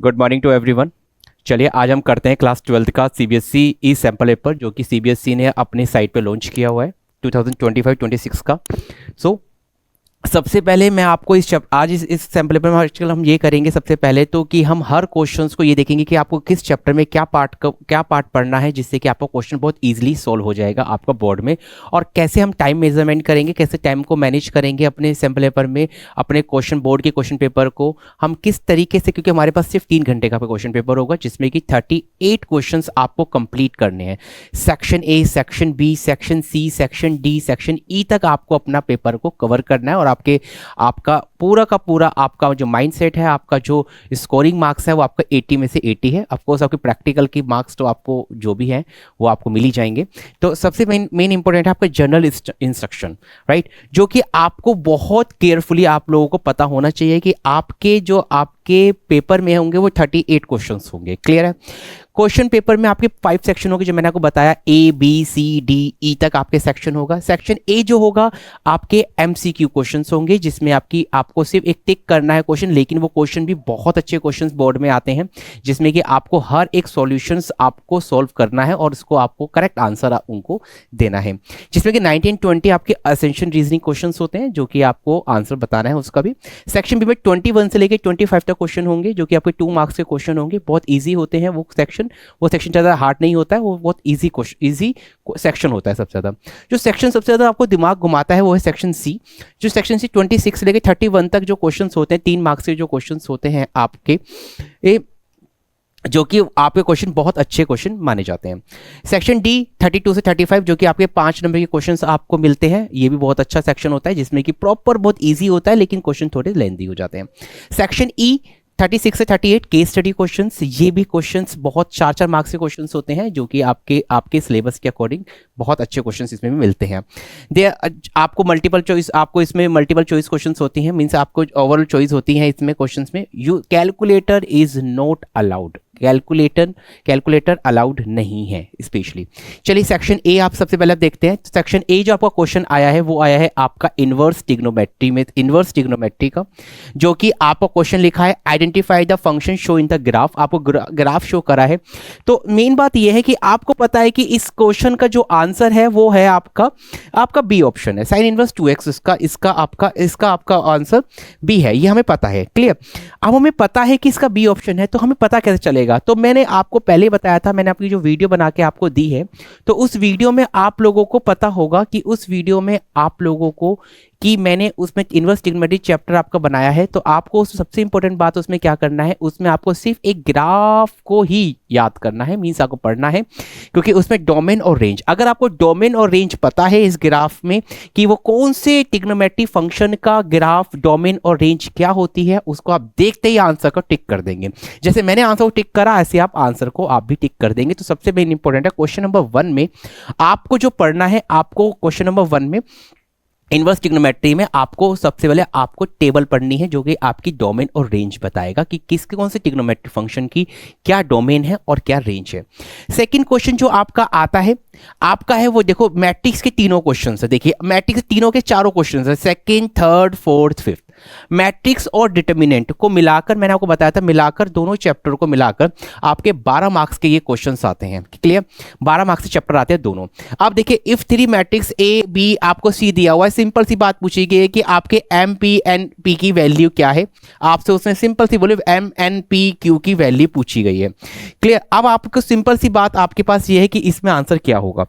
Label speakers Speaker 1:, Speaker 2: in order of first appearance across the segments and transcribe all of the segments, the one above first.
Speaker 1: Good morning to everyone. चलिए आज हम करते हैं क्लास 12th का सीबीएसई ई सैम्पल पेपर जो कि सीबीएसई ने अपनी साइट पे लॉन्च किया हुआ है 2025-26 का। सो सबसे पहले मैं आपको आज इस सैम्पल पेपर में आजकल हम ये करेंगे सबसे पहले तो कि हम हर क्वेश्चंस को ये देखेंगे कि आपको किस चैप्टर में क्या पार्ट पढ़ना है, जिससे कि आपका क्वेश्चन बहुत इजीली सॉल्व हो जाएगा आपका बोर्ड में। और कैसे हम टाइम मेजरमेंट करेंगे, कैसे टाइम को मैनेज करेंगे अपने सैम्पल पेपर में, अपने क्वेश्चन बोर्ड के क्वेश्चन पेपर को हम किस तरीके से, क्योंकि हमारे पास सिर्फ 3 घंटे का क्वेश्चन पेपर होगा जिसमें कि 38 क्वेश्चन आपको कंप्लीट करने हैं। Section A, section B, section C, section D, section E तक आपको अपना पेपर को कवर करना है। और आपका पूरा का पूरा आपका जो माइंडसेट है, आपका जो स्कोरिंग मार्क्स है वो आपका 80 में से 80 है। ऑफकोर्स आपके प्रैक्टिकल की मार्क्स तो आपको जो भी हैं वो आपको मिल ही जाएंगे। तो सबसे मेन इंपॉर्टेंट है आपका जनरल इंस्ट्रक्शन, राइट, जो कि आपको बहुत केयरफुली आप लोगों को पता होना चाहिए कि आपके पेपर में होंगे वो 38 क्वेश्चंस होंगे। क्लियर है? क्वेश्चन पेपर में आपके 5 सेक्शन होंगे जो मैंने आपको बताया, A B C D E तक आपके सेक्शन होगा। सेक्शन ए जो होगा आपके एमसीक्यू क्वेश्चंस होंगे जिसमें आपको सिर्फ एक टिक करना है क्वेश्चन, लेकिन वो क्वेश्चन भी बहुत अच्छे क्वेश्चंस बोर्ड में आते हैं जिसमें कि आपको हर एक सॉल्यूशंस आपको सॉल्व करना है और उसको आपको करेक्ट आंसर उनको देना है। जिसमें कि 19-20 आपके असेंशन रीजनिंग क्वेश्चंस होते हैं जो कि आपको आंसर बताना है उसका भी। सेक्शन बी में 21 से लेकर 25 तक क्वेश्चन होंगे जो कि आपके 2 मार्क्स के क्वेश्चन होंगे। बहुत ईजी होते हैं वो सेक्शन ज़्यादा हार्ड नहीं होता है, वो बहुत इजी सेक्शन होता है। सबसे ज़्यादा जो सेक्शन सबसे ज़्यादा आपको दिमाग घुमाता है वो है सेक्शन सी। जो सेक्शन सी 26 से लेकर 31 तक जो क्वेश्चंस होते हैं, 3 मार्क्स के जो क्वेश्चंस होते हैं आपके, जो कि आपके क्वेश्चन बहुत अच्छे क्वेश्चन माने जाते हैं। सेक्शन डी 32 से 35 जो कि आपके 5 नंबर के क्वेश्चंस आपको मिलते हैं, ये भी बहुत अच्छा सेक्शन होता है जिसमें कि प्रॉपर बहुत इजी होता है लेकिन क्वेश्चन थोड़े लेंथी हो जाते हैं। सेक्शन ई 36 से 38 केस स्टडी क्वेश्चंस, ये भी क्वेश्चंस बहुत 4-4 मार्क्स के क्वेश्चंस होते हैं जो कि आपके सिलेबस के अकॉर्डिंग बहुत अच्छे क्वेश्चंस इसमें भी मिलते हैं। आपको इसमें मल्टीपल चॉइस क्वेश्चंस होती हैं, मींस आपको ओवरऑल चॉइस होती है इसमें क्वेश्चंस में। Calculator is not allowed, calculator allowed नहीं है स्पेशली। चलिए सेक्शन ए आप सबसे पहले देखते हैं। सेक्शन ए जो आपका क्वेश्चन आया है वो आया है आपका इनवर्स ट्रिग्नोमेट्री का, जो कि आपका क्वेश्चन लिखा है identify the function show in the graph. आपको ग्राफ शो करा है। तो मेन बात ये है कि आपको पता है कि इस क्वेश्चन का जो आंसर है वो है आपका बी ऑप्शन है, साइन इनवर्स 2x। इसका आपका आंसर बी है, ये हमें पता है। क्लियर? अब हमें पता है कि इसका बी ऑप्शन है तो हमें पता कैसे चलेगा? तो मैंने आपको पहले बताया था, मैंने अपनी जो वीडियो बना के आपको दी है, तो उस वीडियो में आप लोगों को पता होगा कि उस वीडियो में आप लोगों को कि मैंने उसमें इनवर्स ट्रिग्नोमेट्री चैप्टर आपका बनाया है। तो आपको सबसे इंपॉर्टेंट बात उसमें क्या करना है, उसमें आपको सिर्फ एक ग्राफ को ही याद करना है, मींस आपको पढ़ना है, क्योंकि उसमें डोमेन और रेंज, अगर आपको डोमेन और रेंज पता है इस ग्राफ में कि वो कौन से ट्रिग्नोमेट्री फंक्शन का ग्राफ डोमेन और रेंज क्या होती है, उसको आप देखते ही आंसर को टिक कर देंगे। जैसे मैंने आंसर को टिक करा ऐसे आप आंसर को आप भी टिक कर देंगे। तो सबसे मेन इंपॉर्टेंट है क्वेश्चन नंबर 1 में आपको जो पढ़ना है, आपको क्वेश्चन नंबर 1 में इनवर्स ट्रिग्नोमेट्री में आपको सबसे पहले आपको टेबल पढ़नी है जो कि आपकी डोमेन और रेंज बताएगा कि किसके कौन से ट्रिग्नोमेट्री फंक्शन की क्या डोमेन है और क्या रेंज है। सेकंड क्वेश्चन जो आपका आता है आपका है वो देखो मैट्रिक्स के तीनों क्वेश्चन है। देखिए मैट्रिक्स तीनों के चारों क्वेश्चन है, second, third, fourth, fifth. Matrix और डिटर्मिनेंट को मिलाकर, मैंने आपको बताया था, मिलाकर दोनों चैप्टर को मिलाकर आपके 12 मार्क्स के ये क्वेश्चंस आते हैं। क्लियर? 12 मार्क्स के चैप्टर आते हैं दोनों। अब देखिए इफ 3 मैट्रिक्स ए बी आपको सी दिया हुआ है, सिंपल सी बात पूछी गई है कि आपके एम पी एन पी की वैल्यू क्या है, आपसे उसने सिंपल सी बोले एम एन पी क्यू की वैल्यू पूछी गई है। क्लियर? अब आपको सिंपल सी बात आपके पास ये है कि इसमें आंसर क्या होगा।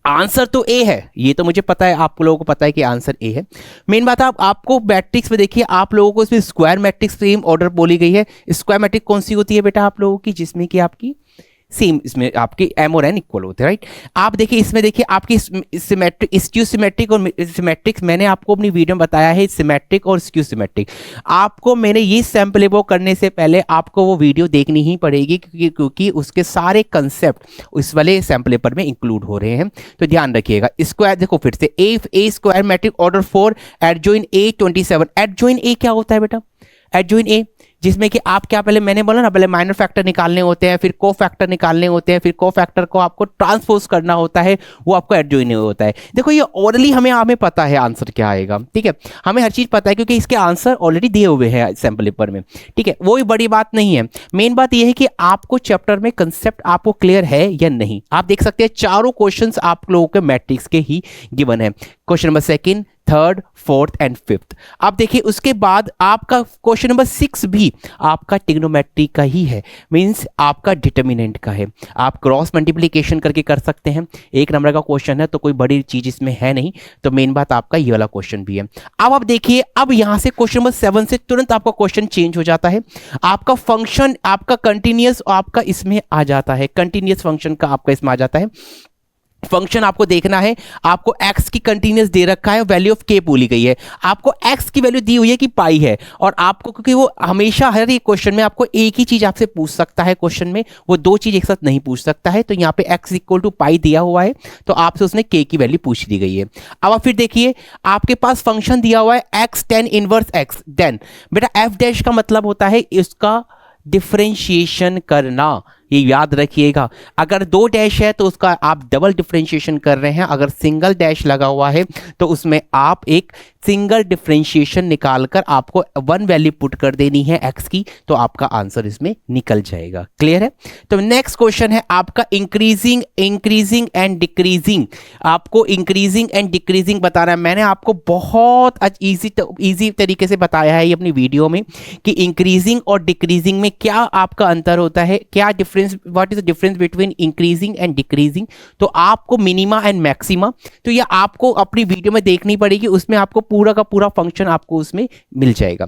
Speaker 1: आंसर तो ए है, ये तो मुझे पता है, आप लोगों को पता है कि आंसर ए है। मेन बात आपको मैट्रिक्स में देखिए, आप लोगों को इसमें स्क्वायर मैट्रिक्स सेम ऑर्डर बोली गई है। स्क्वायर मैट्रिक्स कौन सी होती है बेटा आप लोगों की, जिसमें कि आपकी सेम, इसमें आपके एम और एन इक्वल होते हैं, राइट। आप देखिए इसमें देखिए आपकी सिमेट्रिक, स्क्यू सिमेट्रिक और सिमेट्रिक मैंने आपको अपनी वीडियो में बताया है, सिमेट्रिक और स्क्यू सिमेट्रिक। आपको मैंने ये सैम्पल वो करने से पहले आपको वो वीडियो देखनी ही पड़ेगी क्योंकि उसके सारे कंसेप्ट उस वाले सैम्पल पेपर में इंक्लूड हो रहे हैं, तो ध्यान रखिएगा। स्क्वायर देखो फिर से, A square matrix order 4 adjoin A 27। Adjoin A क्या होता है बेटा? एडजॉइन ए जिसमें कि आप क्या, पहले मैंने बोला ना, पहले माइनर फैक्टर निकालने होते हैं, फिर को फैक्टर निकालने होते हैं, फिर को फैक्टर को आपको ट्रांसपोज करना होता है, वो आपको एडजॉइन होता है। देखो ये ओरली हमें पता है आंसर क्या आएगा, ठीक है, हमें हर चीज पता है क्योंकि इसके आंसर ऑलरेडी दिए हुए हैं सैंपल पेपर में, ठीक है, वो भी बड़ी बात नहीं है। मेन बात ये है कि आपको चैप्टर में कंसेप्ट आपको क्लियर है या नहीं। आप देख सकते हैं चारों क्वेश्चंस आप लोगों के मैट्रिक्स के ही गिवन है, question number 2nd, 3rd, 4th and 5th। आप देखिए उसके बाद आपका क्वेश्चन नंबर 6 भी आपका ट्रिग्नोमेट्री का ही है, मींस आपका डिटर्मिनेंट का है। आप क्रॉस मल्टीप्लिकेशन करके कर सकते हैं, 1 नंबर का क्वेश्चन है तो कोई बड़ी चीज इसमें है नहीं, तो मेन बात आपका ये वाला क्वेश्चन भी है। अब आप देखिए, अब यहां से क्वेश्चन नंबर 7 से तुरंत आपका क्वेश्चन चेंज हो जाता है। आपका फंक्शन आपका कंटिन्यूअस आपका इसमें आ जाता है, कंटिन्यूअस फंक्शन का आपका इसमें आ जाता है। फंक्शन आपको देखना है, आपको x की कंटिन्यूअस दे रखा है, वैल्यू ऑफ k बोली गई है, आपको x की वैल्यू दी हुई है कि पाई है, और आपको क्योंकि वो हमेशा हर एक क्वेश्चन में आपको एक ही चीज आपसे पूछ सकता है, क्वेश्चन में वो 2 चीज एक साथ नहीं पूछ सकता है, तो यहाँ पे x इक्वल टू पाई दिया हुआ है, तो आपसे उसने k की वैल्यू पूछ दी गई है। अब आप फिर देखिए आपके पास फंक्शन दिया हुआ है x tan inverse x, then बेटा f डैश का मतलब होता है इसका डिफरेंशिएशन करना, ये याद रखिएगा। अगर 2 डैश है तो उसका आप डबल डिफरेंशिएशन कर रहे हैं, अगर सिंगल डैश लगा हुआ है तो उसमें आप एक सिंगल डिफरेंशिएशन निकालकर आपको 1 वैल्यू पुट कर देनी है x की, तो आपका आंसर इसमें निकल जाएगा। क्लियर है? तो नेक्स्ट क्वेश्चन है आपका इंक्रीजिंग एंड डिक्रीजिंग। आपको इंक्रीजिंग एंड डिक्रीजिंग बताना है। मैंने आपको बहुत इजी तरीके से बताया है ये अपनी वीडियो में कि इंक्रीजिंग और डिक्रीजिंग में क्या आपका अंतर होता है, क्या difference, what is the difference between increasing and decreasing. तो आपको मिनिमा एंड मैक्सिमा, तो ये आपको अपनी वीडियो में देखनी पड़ेगी, उसमें आपको पूरा का पूरा फंक्शन आपको उसमें मिल जाएगा।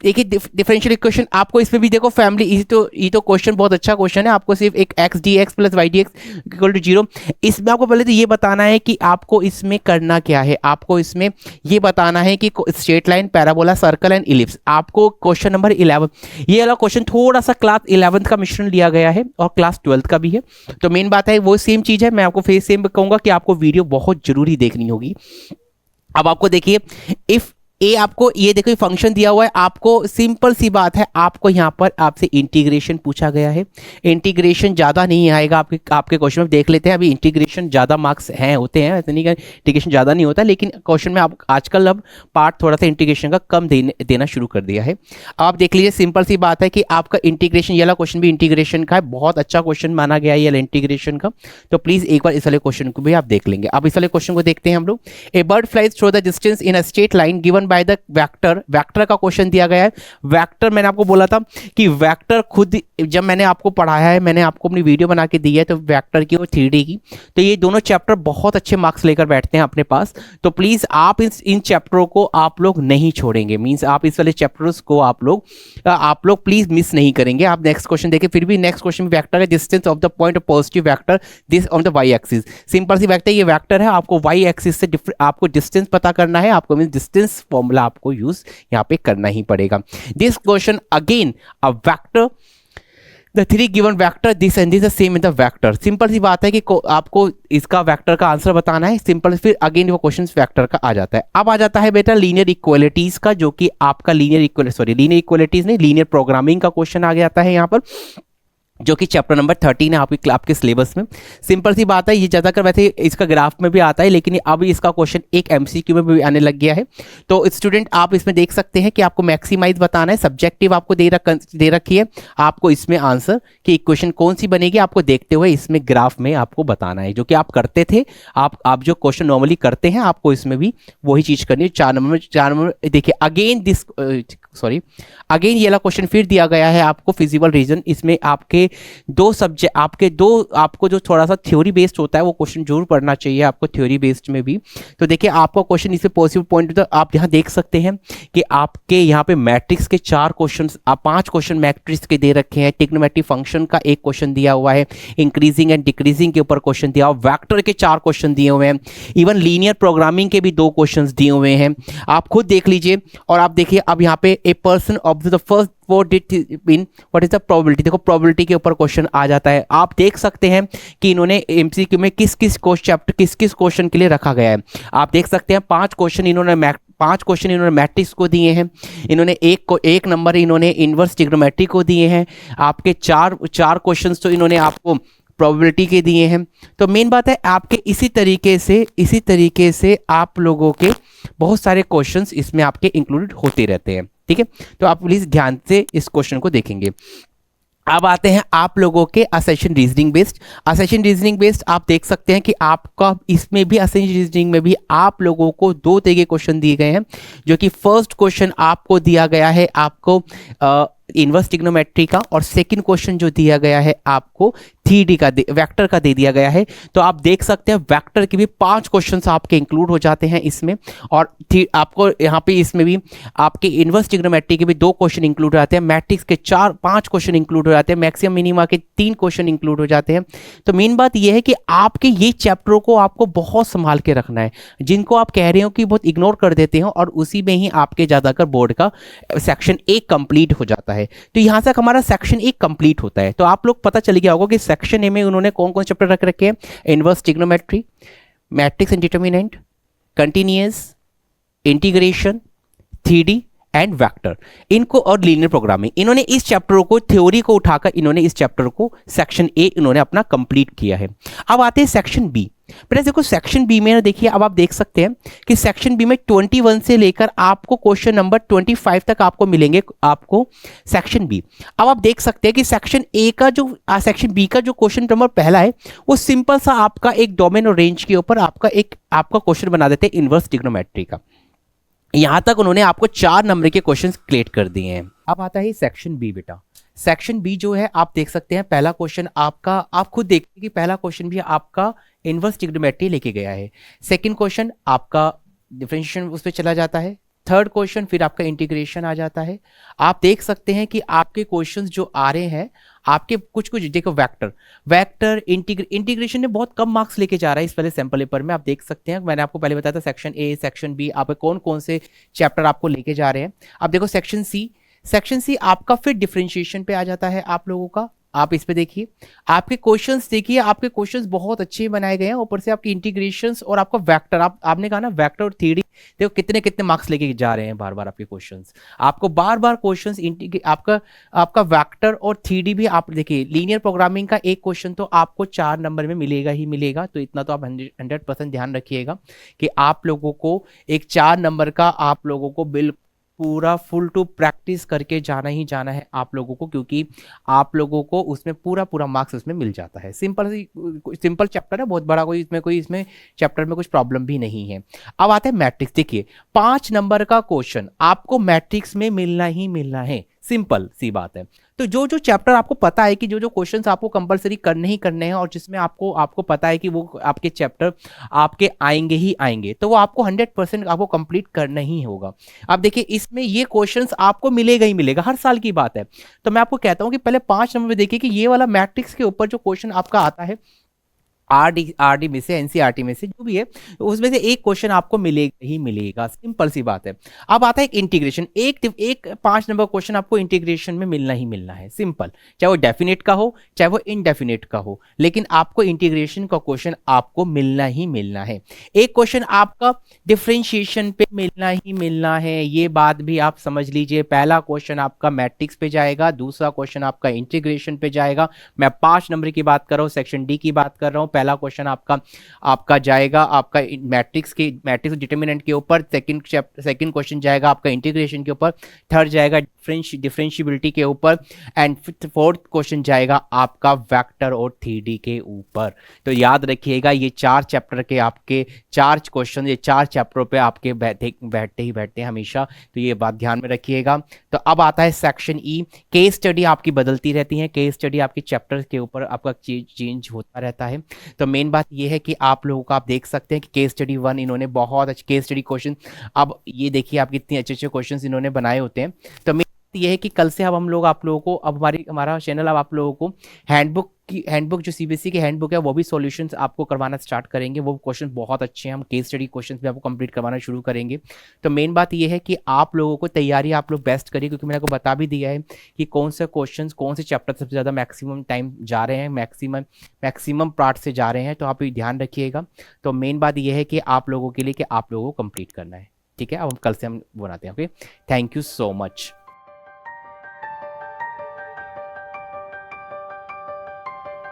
Speaker 1: देखिए डिफरेंशियल इक्वेशन आपको इसमें भी देखो फैमिली, ये तो क्वेश्चन बहुत अच्छा क्वेश्चन है। आपको सिर्फ एक x dx plus y dx equal to 0, इसमें आपको पहले तो ये बताना है कि आपको इसमें करना क्या है। आपको इसमें ये बताना है कि straight line, parabola, circle and ellipse. आपको क्वेश्चन नंबर 11, ये वाला क्वेश्चन थोड़ा सा क्लास 11th का मिश्रण लिया गया है और क्लास 12th का भी है, तो मेन बात है वो सेम चीज है। मैं आपको फिर सेम कहूंगा कि आपको वीडियो बहुत जरूरी देखनी होगी। अब आपको देखिए, इफ ए, आपको ये देखो फंक्शन दिया हुआ है, आपको सिंपल सी बात है, आपको यहां पर आपसे इंटीग्रेशन पूछा गया है। इंटीग्रेशन ज्यादा नहीं आएगा आपके क्वेश्चन में, देख लेते हैं। अभी इंटीग्रेशन ज्यादा मार्क्स हैं, होते हैं, ऐसा नहीं कि इंटीग्रेशन ज्यादा नहीं होता, लेकिन क्वेश्चन में आप आजकल अब पार्ट थोड़ा सा इंटीग्रेशन का कम देना शुरू कर दिया है। आप देख लीजिए, सिंपल सी बात है कि आपका इंटीग्रेशन, ये वाला क्वेश्चन भी इंटीग्रेशन का है, बहुत अच्छा क्वेश्चन माना गया है ये इंटीग्रेशन का, तो प्लीज एक बार इस वाले क्वेश्चन को भी आप देख लेंगे। अब इस वाले क्वेश्चन को देखते हैं हम लोग। A bird flies through the distance in a straight line given by the vector का क्वेश्चन दिया गया है। वेक्टर मैंने आपको बोला था कि वेक्टर खुद, जब मैंने आपको पढ़ाया है, मैंने आपको अपनी वीडियो बना के दी है, तो वेक्टर की और 3D की, तो ये दोनों चैप्टर बहुत अच्छे मार्क्स लेकर बैठते हैं अपने पास। तो प्लीज आप इन चैप्टरों को आप लोग नहीं छोड़ेंगे, मींस आप इस वाले चैप्टर्स को आप लोग प्लीज मिस नहीं करेंगे। आप नेक्स्ट क्वेश्चन देखिए, फिर भी नेक्स्ट क्वेश्चन वेक्टर है, distance of the point of positive vector this on the Y axis. Simple C vector, ये वेक्टर है, आपको वाई एक्सिस से आपको डिस्टेंस पता करना है, आपको मींस डिस्टेंस फॉर्मूला आपको यूज यहां पे करना ही पड़ेगा। This question again a vector, the 3 given vector this and this same in the vector. Simple सी बात है कि आपको इसका वेक्टर का आंसर बताना है, सिंपल। फिर अगेन वो क्वेश्चन वेक्टर का आ जाता है। अब आ जाता है बेटा लीनियर इक्वालिटीज का, जो कि आपका लीनियर इक्वालिटीज नहीं, लीनियर प्रोग्रामिंग का क्वेश्चन आ जाता है यहाँ पर, जो कि चैप्टर नंबर 13 है आपके सिलेबस में। सिंपल सी बात है, ये ज़्यादातर वैसे इसका ग्राफ में भी आता है, लेकिन अब इसका क्वेश्चन एक एमसीक्यू में भी आने लग गया है। तो स्टूडेंट आप इसमें देख सकते हैं कि आपको मैक्सिमाइज बताना है, सब्जेक्टिव आपको दे रखी है, आपको इसमें आंसर की इक्वेशन कौन सी बनेगी आपको देखते हुए इसमें ग्राफ में आपको बताना है, जो कि आप करते थे। आप जो क्वेश्चन नॉर्मली करते हैं, आपको इसमें भी वही चीज़ करनी है। 4 नंबर देखिए, अगेन ये वाला क्वेश्चन फिर दिया गया है आपको, फिजिबल रीजन। इसमें आपके आपको जो थोड़ा सा थ्योरी बेस्ड होता है वो क्वेश्चन जरूर पढ़ना चाहिए आपको, थ्योरी बेस्ड में भी। तो देखिए आपका क्वेश्चन इसमें पॉसिबल पॉइंट, आप यहाँ देख सकते हैं कि आपके यहाँ पे मैट्रिक्स के 4 क्वेश्चन, 5 क्वेश्चन मैट्रिक्स के दे रखे हैं। ट्रिग्नोमेट्री फंक्शन का एक क्वेश्चन दिया हुआ है, इंक्रीजिंग एंड डिक्रीजिंग के ऊपर क्वेश्चन दिया हुआ, वेक्टर के 4 क्वेश्चन दिए हुए हैं, इवन लीनियर प्रोग्रामिंग के भी 2 क्वेश्चन दिए हुए हैं। आप खुद देख लीजिए। और आप देखिए अब यहाँ पे a person of the first what is the probability, देखो प्रोबेबिलिटी के ऊपर क्वेश्चन आ जाता है। आप देख सकते हैं कि इन्होंने एमसीक्यू में किस किस क्वेश्चन के लिए रखा गया है। आप देख सकते हैं 5 क्वेश्चन इन्होंने 5 क्वेश्चन इन्होंने मैट्रिक्स को दिए हैं, इन्होंने एक नंबर इन्होंने इनवर्स ट्रिग्नोमेट्री को दिए हैं, आपके चार क्वेश्चंस तो इन्होंने आपको प्रोबेबिलिटी के दिए हैं। तो मेन बात है आपके इसी तरीके से आप लोगों के बहुत सारे क्वेश्चंस इसमें आपके इंक्लूडेड होते रहते हैं, ठीक है। तो आप प्लीज ध्यान से इस क्वेश्चन को देखेंगे। अब आते हैं आप लोगों के असेशन रीजनिंग बेस्ड आप देख सकते हैं कि आपका इसमें भी असेशन रीजनिंग में भी आप लोगों को 2 तरह के क्वेश्चन दिए गए हैं, जो कि फर्स्ट क्वेश्चन आपको दिया गया है आपको इनवर्स ट्रिग्नोमेट्री का, और सेकंड क्वेश्चन जो दिया गया है आपको 3D का वेक्टर का दे दिया गया है। तो आप देख सकते हैं वेक्टर के भी 5 क्वेश्चंस आपके इंक्लूड हो जाते हैं इसमें, और आपको यहाँ पे इसमें भी आपके इनवर्स ट्रिग्नोमेट्री के भी 2 क्वेश्चन इंक्लूड हो जाते हैं, मैट्रिक्स के 4-5 क्वेश्चन इंक्लूड हो जाते हैं, मैक्सिमम मिनिमा के 3 क्वेश्चन इंक्लूड हो जाते हैं। तो मेन बात यह है कि आपके ये चैप्टरों को आपको बहुत संभाल के रखना है, जिनको आप कह रहे हो कि बहुत इग्नोर कर देते हो, और उसी में ही आपके ज्यादातर बोर्ड का सेक्शन 1 कंप्लीट हो जाता है। तो यहां तक हमारा सेक्शन 1 कंप्लीट होता है। तो आप लोग पता चल गया होगा कि सेक्शन ए में उन्होंने कौन कौन चैप्टर रख रखे हैं, inverse trigonometry, matrix and determinant, continuous, integration, 3D and vector, इनको और लीनियर प्रोग्रामिंग। इन्होंने इस चैप्टर को थ्योरी को उठाकर इन्होंने इस चैप्टर को सेक्शन ए इन्होंने अपना कंप्लीट किया है। अब आते हैं सेक्शन बी। पहले देखो सेक्शन बी में देखिए, अब आप देख सकते हैं कि सेक्शन बी में 21 से लेकर आपको क्वेश्चन नंबर 25 तक आपको मिलेंगे आपको सेक्शन बी। अब आप देख सकते हैं कि सेक्शन ए का जो सेक्शन बी का जो क्वेश्चन नंबर पहला है वो सिंपल सा आपका एक डोमेन और रेंज के ऊपर आपका क्वेश्चन बना देते हैं इनवर्स ट्रिग्नोमेट्री का। यहां तक उन्होंने आपको 4 नंबर के क्वेश्चंस क्रिएट कर दिए हैं। अब आता है सेक्शन बी बेटा। सेक्शन बी जो है आप देख सकते हैं पहला क्वेश्चन आपका, आप खुद देखिए कि पहला क्वेश्चन भी आपका इनवर्स ट्रिग्नोमेट्री लेके गया है, सेकंड क्वेश्चन आपका डिफरेंशिएशन उस पर चला जाता है, थर्ड क्वेश्चन फिर आपका इंटीग्रेशन आ जाता है। आप देख सकते हैं कि आपके क्वेश्चंस जो आ रहे हैं आपके कुछ देखो वेक्टर इंटीग्रेशन में बहुत कम मार्क्स लेके जा रहा है इस पहले सैंपल पेपर में। आप देख सकते हैं मैंने आपको पहले बताया था सेक्शन ए सेक्शन बी आप कौन कौन से चैप्टर आपको लेके जा रहे हैं। अब देखो सेक्शन सी आपका फिर डिफरेंशिएशन पे आ जाता है आप लोगों का। आप इस पे देखिए आपके क्वेश्चंस, देखिए आपके क्वेश्चंस बहुत अच्छे बनाए गए हैं, ऊपर से आपकी इंटीग्रेशंस और आपका वेक्टर, आपने कहा ना वेक्टर और 3D, देखो कितने कितने मार्क्स लेके जा रहे हैं बार बार आपके क्वेश्चंस, आपको बार बार क्वेश्चंस आपका वेक्टर और 3D भी आप देखिए। लीनियर प्रोग्रामिंग का एक क्वेश्चन तो आपको 4 नंबर में मिलेगा ही मिलेगा, तो इतना तो आप 100% ध्यान रखिएगा कि आप लोगों को एक 4 नंबर का आप लोगों को बिल्कुल पूरा फुल टू प्रैक्टिस करके जाना ही जाना है आप लोगों को, क्योंकि आप लोगों को उसमें पूरा मार्क्स उसमें मिल जाता है। सिंपल चैप्टर है, बहुत बड़ा कोई इसमें चैप्टर में कुछ प्रॉब्लम भी नहीं है। अब आता है मैट्रिक्स। देखिए 5 नंबर का क्वेश्चन आपको मैट्रिक्स में मिलना ही मिलना है, सिंपल सी बात है। तो जो चैप्टर आपको पता है कि जो क्वेश्चंस आपको कंपलसरी करने ही करने हैं और जिसमें आपको पता है कि वो आपके चैप्टर आपके आएंगे ही आएंगे, तो वो आपको 100% आपको कंप्लीट करना ही होगा। अब देखिए इसमें ये क्वेश्चंस आपको मिलेगा ही मिलेगा, हर साल की बात है। तो मैं आपको कहता हूं कि पहले 5 नंबर में देखिए कि ये वाला मैट्रिक्स के ऊपर जो क्वेश्चन आपका आता है आरडी में से, एनसीईआरटी में से जो भी है, उसमें से एक क्वेश्चन आपको मिलेगा ही मिलेगा, सिंपल सी बात है। अब आता है इंटीग्रेशन। एक 5 नंबर क्वेश्चन आपको इंटीग्रेशन में मिलना ही मिलना है, सिंपल, चाहे वो डेफिनेट का हो चाहे वो इनडेफिनेट का हो, लेकिन आपको इंटीग्रेशन का क्वेश्चन आपको मिलना ही मिलना है। एक क्वेश्चन आपका डिफरेंशिएशन पे मिलना ही मिलना है, ये बात भी आप समझ लीजिए। पहला क्वेश्चन आपका मैट्रिक्स पे जाएगा, दूसरा क्वेश्चन आपका इंटीग्रेशन पे जाएगा। मैं 5 नंबर की बात कर रहा हूँ, सेक्शन डी की बात कर रहा हूँ। पहला क्वेश्चन आपका जाएगा आपका मैट्रिक्स डिटरमिनेंट के ऊपर, सेकंड क्वेश्चन जाएगा आपका इंटीग्रेशन के ऊपर, थर्ड जाएगा डिफरेंशिएबिलिटी के ऊपर, एंड फोर्थ क्वेश्चन जाएगा आपका वेक्टर और 3D के ऊपर। तो याद रखिएगा ये 4 चैप्टर के आपके 4 क्वेश्चन, ये 4 चैप्टरों पे आपके बैठते हैं हमेशा, तो ये बात ध्यान में रखिएगा। तो अब आता है सेक्शन ई। केस स्टडी आपकी बदलती रहती है, केस स्टडी आपके चैप्टर के ऊपर आपका चेंज होता रहता है। तो मेन बात ये है कि आप लोगों को आप देख सकते हैं कि केस स्टडी 1 इन्होंने बहुत अच्छे केस स्टडी क्वेश्चन, अब ये देखिए आप कितने अच्छे क्वेश्चन इन्होंने बनाए होते हैं। तो मेन बात ये है कि कल से अब हम लोग आप लोगों को, अब हमारा चैनल अब आप लोगों को हैंडबुक जो सीबीएसई की हैंडबुक है वो भी सॉल्यूशंस आपको करवाना स्टार्ट करेंगे। वो क्वेश्चन बहुत अच्छे हैं, हम केस स्टडी क्वेश्चंस भी आपको कंप्लीट करवाना शुरू करेंगे। तो मेन बात ये है कि आप लोगों को तैयारी आप लोग बेस्ट करिए, क्योंकि मैंने आपको बता भी दिया है कि कौन से क्वेश्चंस कौन से चैप्टर सबसे ज़्यादा मैक्सिमम टाइम जा रहे हैं, मैक्सिमम पार्ट से जा रहे हैं, तो आप ये ध्यान रखिएगा। तो मेन बात ये है कि आप लोगों के लिए कि आप लोगों को कंप्लीट करना है। ठीक है, अब हम कल से हम बनाते हैं। Okay, thank you so much.